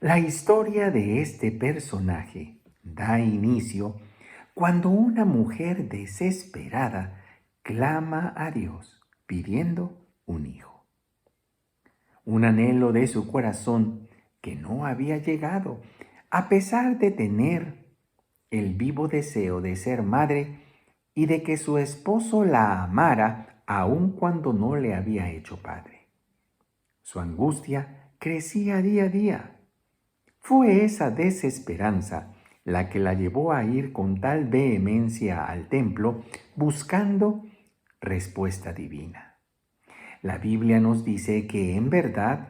La historia de este personaje da inicio cuando una mujer desesperada clama a Dios pidiendo un hijo. Un anhelo de su corazón que no había llegado, a pesar de tener el vivo deseo de ser madre y de que su esposo la amara aun cuando no le había hecho padre. Su angustia crecía día a día. Fue esa desesperanza la que la llevó a ir con tal vehemencia al templo buscando respuesta divina. La Biblia nos dice que en verdad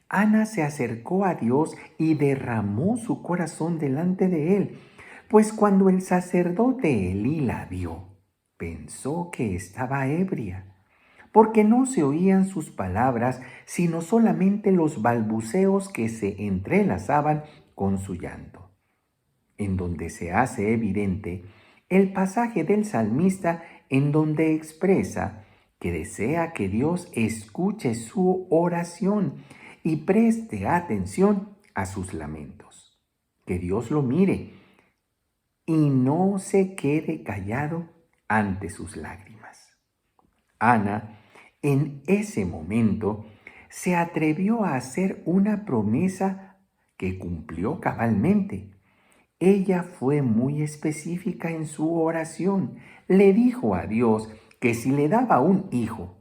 Ana se acercó a Dios y derramó su corazón delante de él, pues cuando el sacerdote Elí la vio, pensó que estaba ebria, porque no se oían sus palabras, sino solamente los balbuceos que se entrelazaban con su llanto, en donde se hace evidente el pasaje del salmista en donde expresa que desea que Dios escuche su oración y preste atención a sus lamentos. Que Dios lo mire y no se quede callado ante sus lágrimas. Ana, en ese momento, se atrevió a hacer una promesa que cumplió cabalmente. Ella fue muy específica en su oración. Le dijo a Dios que si le daba un hijo,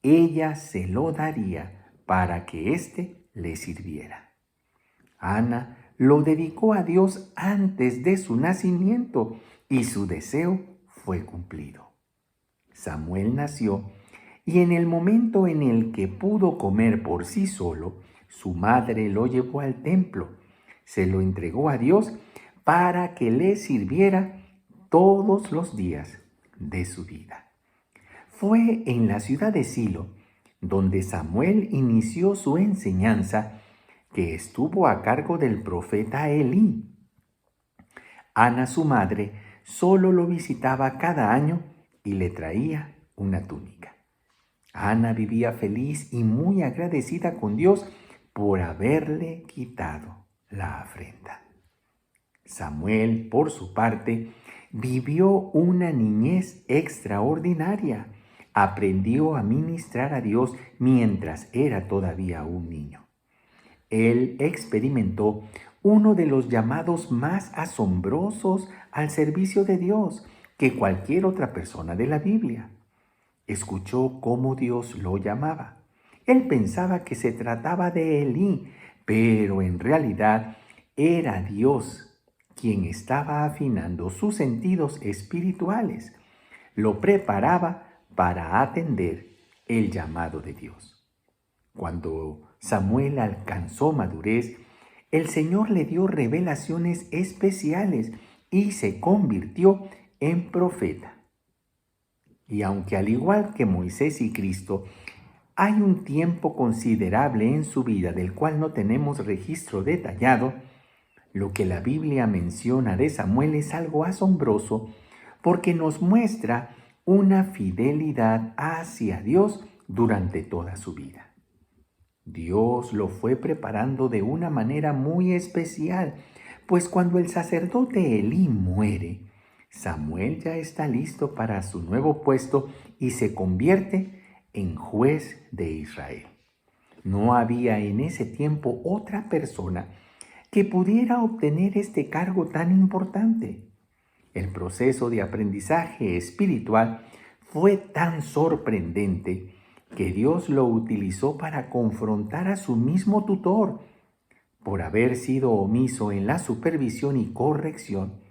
ella se lo daría para que éste le sirviera. Ana lo dedicó a Dios antes de su nacimiento y su deseo fue cumplido. Samuel nació y en el momento en el que pudo comer por sí solo, su madre lo llevó al templo, se lo entregó a Dios para que le sirviera todos los días de su vida. Fue en la ciudad de Silo donde Samuel inició su enseñanza, que estuvo a cargo del profeta Elí. Ana, su madre, solo lo visitaba cada año y le traía una túnica. Ana vivía feliz y muy agradecida con Dios por haberle quitado la afrenta. Samuel, por su parte, vivió una niñez extraordinaria. Aprendió a ministrar a Dios mientras era todavía un niño. Él experimentó uno de los llamados más asombrosos al servicio de Dios que cualquier otra persona de la Biblia. Escuchó cómo Dios lo llamaba. Él pensaba que se trataba de Elí, pero en realidad era Dios quien estaba afinando sus sentidos espirituales. Lo preparaba para atender el llamado de Dios. Cuando Samuel alcanzó madurez, el Señor le dio revelaciones especiales y se convirtió en profeta. Y aunque al igual que Moisés y Cristo, hay un tiempo considerable en su vida del cual no tenemos registro detallado, lo que la Biblia menciona de Samuel es algo asombroso porque nos muestra una fidelidad hacia Dios durante toda su vida. Dios lo fue preparando de una manera muy especial, pues cuando el sacerdote Elí muere, Samuel ya está listo para su nuevo puesto y se convierte en juez de Israel. No había en ese tiempo otra persona que pudiera obtener este cargo tan importante. El proceso de aprendizaje espiritual fue tan sorprendente que Dios lo utilizó para confrontar a su mismo tutor por haber sido omiso en la supervisión y corrección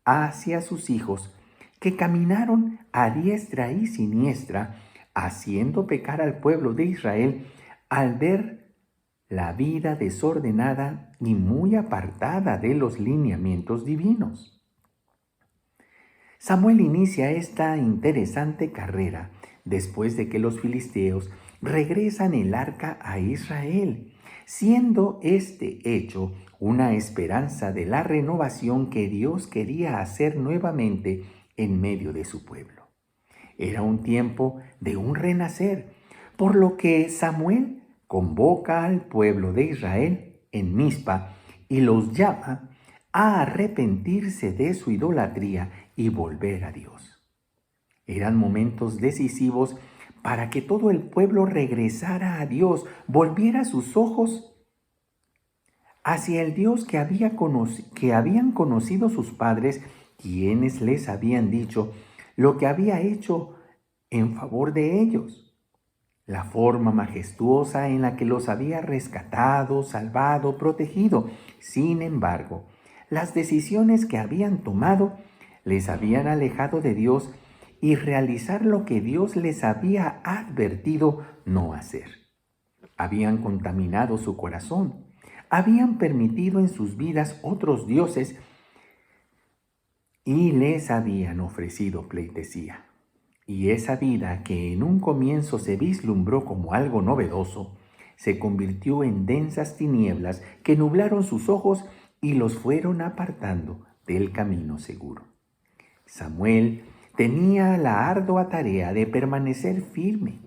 hacia sus hijos que caminaron a diestra y siniestra, haciendo pecar al pueblo de Israel al ver la vida desordenada y muy apartada de los lineamientos divinos. Samuel inicia esta interesante carrera después de que los filisteos regresan el arca a Israel, siendo este hecho una esperanza de la renovación que Dios quería hacer nuevamente en medio de su pueblo. Era un tiempo de un renacer, por lo que Samuel convoca al pueblo de Israel en Mizpa y los llama a arrepentirse de su idolatría y volver a Dios. Eran momentos decisivos para que todo el pueblo regresara a Dios, volviera sus ojos hacia el Dios que habían conocido sus padres, quienes les habían dicho lo que había hecho en favor de ellos, la forma majestuosa en la que los había rescatado, salvado, protegido. Sin embargo, las decisiones que habían tomado les habían alejado de Dios y realizar lo que Dios les había advertido no hacer. Habían contaminado su corazón, habían permitido en sus vidas otros dioses y les habían ofrecido pleitesía. Y esa vida que en un comienzo se vislumbró como algo novedoso, se convirtió en densas tinieblas que nublaron sus ojos y los fueron apartando del camino seguro. Samuel tenía la ardua tarea de permanecer firme.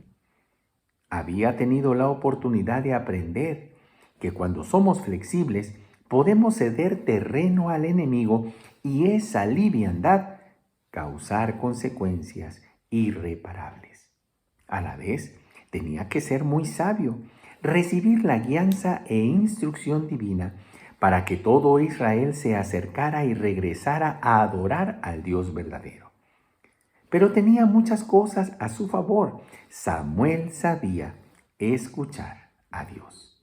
Había tenido la oportunidad de aprender que cuando somos flexibles podemos ceder terreno al enemigo y esa liviandad causar consecuencias irreparables. A la vez, tenía que ser muy sabio, recibir la guianza e instrucción divina para que todo Israel se acercara y regresara a adorar al Dios verdadero. Pero tenía muchas cosas a su favor. Samuel sabía escuchar a Dios.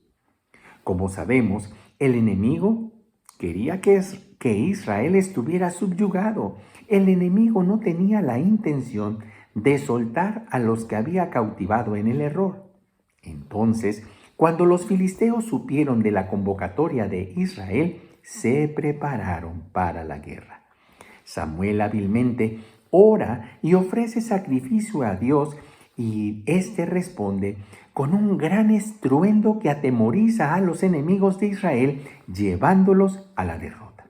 Como sabemos, el enemigo quería que Israel estuviera subyugado. El enemigo no tenía la intención de soltar a los que había cautivado en el error. Entonces, cuando los filisteos supieron de la convocatoria de Israel, se prepararon para la guerra. Samuel hábilmente ora y ofrece sacrificio a Dios y éste responde con un gran estruendo que atemoriza a los enemigos de Israel, llevándolos a la derrota.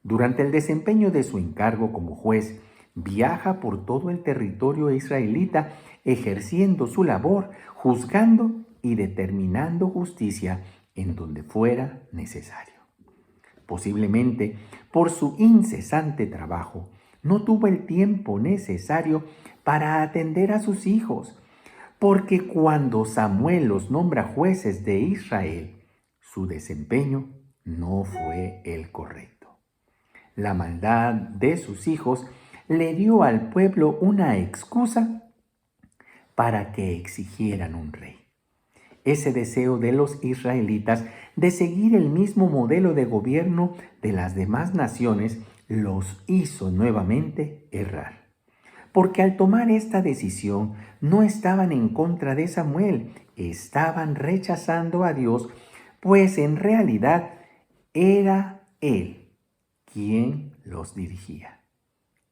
Durante el desempeño de su encargo como juez, viaja por todo el territorio israelita ejerciendo su labor, juzgando y determinando justicia en donde fuera necesario. Posiblemente por su incesante trabajo, no tuvo el tiempo necesario para atender a sus hijos, porque cuando Samuel los nombra jueces de Israel, su desempeño no fue el correcto. La maldad de sus hijos le dio al pueblo una excusa para que exigieran un rey. Ese deseo de los israelitas de seguir el mismo modelo de gobierno de las demás naciones los hizo nuevamente errar. Porque al tomar esta decisión no estaban en contra de Samuel, estaban rechazando a Dios, pues en realidad era Él quien los dirigía.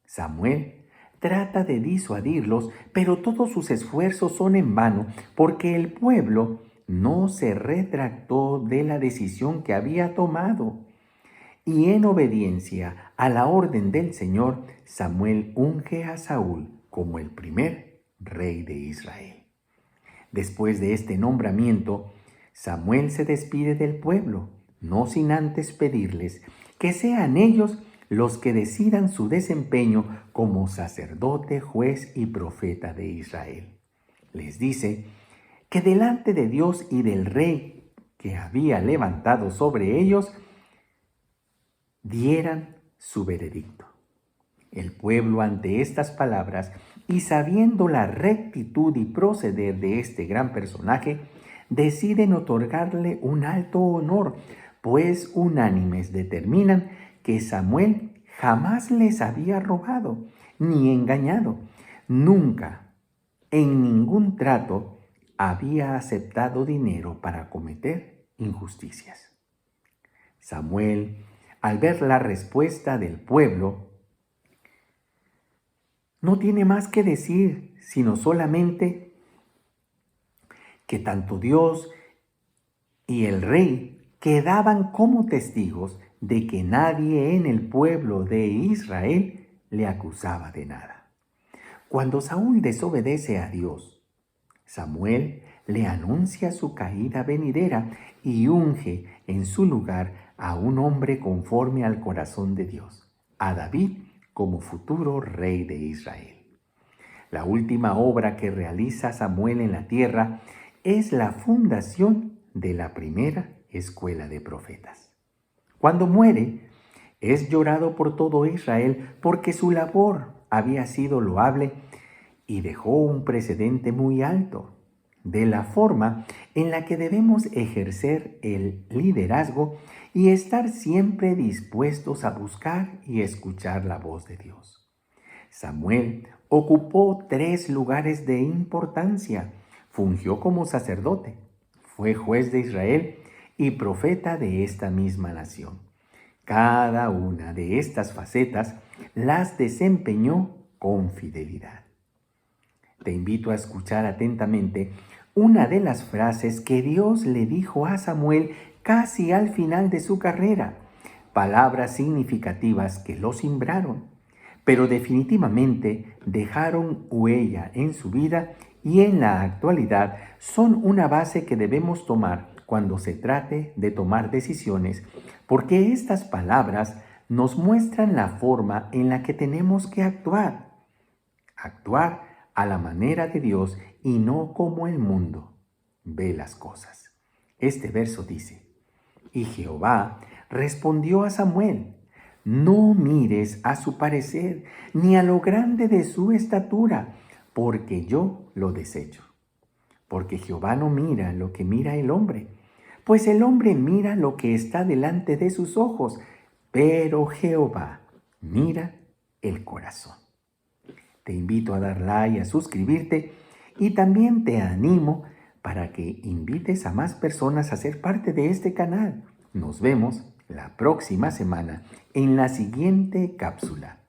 Samuel trata de disuadirlos, pero todos sus esfuerzos son en vano, porque el pueblo no se retractó de la decisión que había tomado. Y en obediencia a la orden del Señor, Samuel unge a Saúl como el primer rey de Israel. Después de este nombramiento, Samuel se despide del pueblo, no sin antes pedirles que sean ellos los que decidan su desempeño como sacerdote, juez y profeta de Israel. Les dice que delante de Dios y del rey que había levantado sobre ellos, dieran su veredicto. El pueblo, ante estas palabras y sabiendo la rectitud y proceder de este gran personaje, deciden otorgarle un alto honor, pues unánimes determinan que Samuel jamás les había robado ni engañado. Nunca, en ningún trato, había aceptado dinero para cometer injusticias. Samuel, al ver la respuesta del pueblo, no tiene más que decir, sino solamente que tanto Dios y el rey quedaban como testigos de que nadie en el pueblo de Israel le acusaba de nada. Cuando Saúl desobedece a Dios, Samuel le anuncia su caída venidera y unge en su lugar a un hombre conforme al corazón de Dios, a David como futuro rey de Israel. La última obra que realiza Samuel en la tierra es la fundación de la primera escuela de profetas. Cuando muere, es llorado por todo Israel porque su labor había sido loable y dejó un precedente muy alto de la forma en la que debemos ejercer el liderazgo y estar siempre dispuestos a buscar y escuchar la voz de Dios. Samuel ocupó 3 lugares de importancia. Fungió como sacerdote, fue juez de Israel y profeta de esta misma nación. Cada una de estas facetas las desempeñó con fidelidad. Te invito a escuchar atentamente una de las frases que Dios le dijo a Samuel casi al final de su carrera, palabras significativas que lo simbraron, pero definitivamente dejaron huella en su vida y en la actualidad son una base que debemos tomar cuando se trate de tomar decisiones, porque estas palabras nos muestran la forma en la que tenemos que actuar a la manera de Dios y no como el mundo ve las cosas. Este verso dice: y Jehová respondió a Samuel: no mires a su parecer, ni a lo grande de su estatura, porque yo lo desecho. Porque Jehová no mira lo que mira el hombre, pues el hombre mira lo que está delante de sus ojos, pero Jehová mira el corazón. Te invito a dar like, a suscribirte y también te animo para que invites a más personas a ser parte de este canal. Nos vemos la próxima semana en la siguiente cápsula.